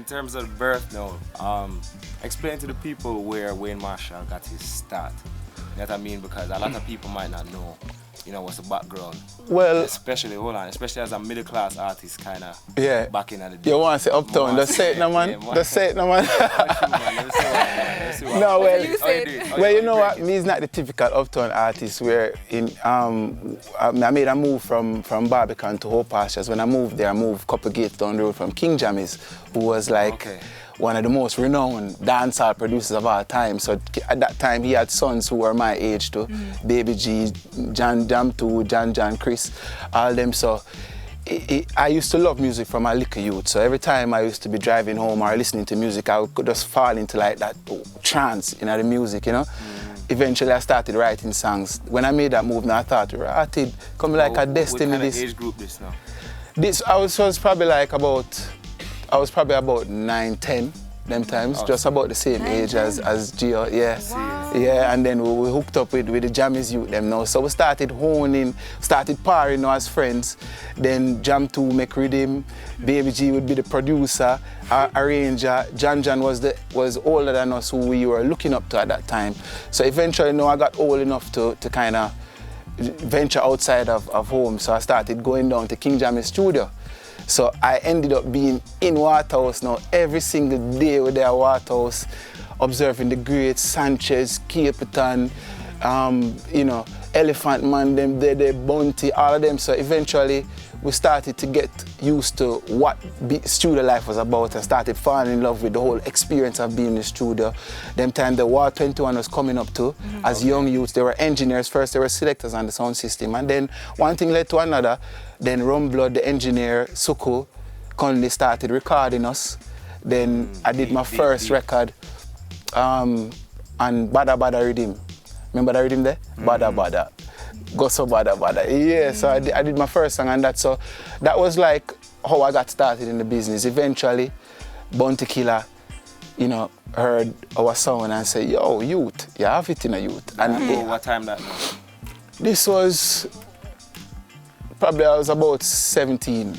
terms of the birth now, explain to the people where Wayne Marshall got his start. You know what I mean? Because a lot of people might not know, you know, what's the background. Well, especially as a middle class artist, kind of. Yeah. Back in the day. You want to say uptown? Just say it, no man. Just say it, no man. No, well, you know what? Me is not the typical uptown artist where I made a move from Barbican to Hope Pastures. When I moved there, I moved a couple gates down the road from King Jammies, who was like one of the most renowned dancehall producers of all time. So at that time, he had sons who were my age too. Baby G, John Jam 2, John Chris, all them. So I used to love music from a little youth. So every time I used to be driving home or listening to music, I would just fall into like that trance, you know, the music, you know. Eventually, I started writing songs. When I made that move, I thought, artist, come like a destiny. What kind of age group this now? I was probably about 9, 10 them times, just about the same age as Gio, yeah. Wow. Yeah, and then we hooked up with the Jammies youth them now. So we started honing, started partying now as friends. Then Jam 2 make rhythm, Baby G would be the producer, arranger. John was older than us, who we were looking up to at that time. So eventually now I got old enough to kind of venture outside of home. So I started going down to King Jammy's studio. So I ended up being in Waterhouse now every single day with their Waterhouse, observing the greats, Sanchez, Capleton, you know, Elephant Man, them, the Bounty, all of them. So eventually we started to get used to what studio life was about and started falling in love with the whole experience of being in the studio. Them time the War 21 was coming up too. As young youths, they were engineers first, they were selectors on the sound system. And then one thing led to another. Then Rumblood, the engineer, Suku, Conley started recording us. Then I did my first record on Bada Bada Rhythm. Remember that rhythm there? Bada Bada. Go so Bada Bada. Yeah, so I did my first song on that. So that was like how I got started in the business. Eventually, Bounty Killer, you know, heard our sound and said, yo, youth, you have it in a youth. And what time that was? This was, probably I was about 17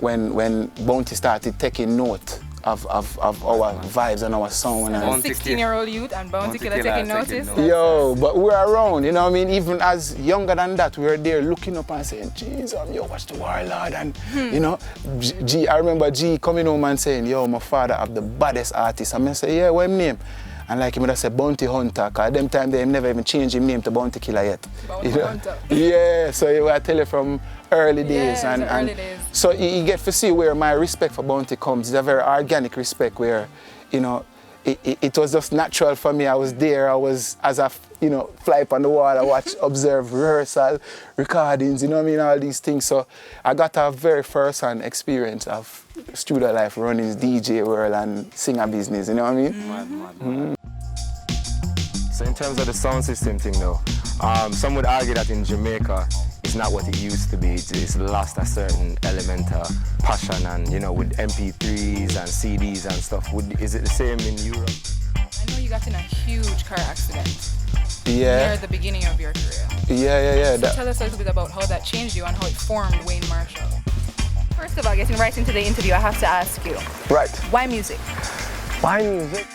when Bounty started taking note of our vibes and our sound. So 16-year-old youth and Bounty Killer taking notice? Yo, but we're around, you know what I mean? Even as younger than that, we were there looking up and saying, Jesus, yo, watch the warlord. And, you know, I remember G coming home and saying, yo, my father have the baddest artist. And I say, yeah, what's his name? And like him, I say Bounty Hunter, because at them time they never even changed his name to Bounty Killer yet. Bounty Hunter. Yeah, so I tell you from early days. Yeah, early days. So you get to see where my respect for Bounty comes. It's a very organic respect where, you know, it was just natural for me. I was there, as I, you know, fly up on the wall, I watch, observe rehearsal, recordings, you know what I mean, all these things. So I got a very first-hand experience of studio life, running DJ world and singer business, you know what I mean? So in terms of the sound system thing though, some would argue that in Jamaica, it's not what it used to be. It's lost a certain element of passion and, you know, with MP3s and CDs and stuff. Is it the same in Europe? I know you got in a huge car accident. Yeah. Near the beginning of your career. Yeah. So tell us a little bit about how that changed you and how it formed Wayne Marshall. First of all, getting right into the interview, I have to ask you. Right. Why music? Why music?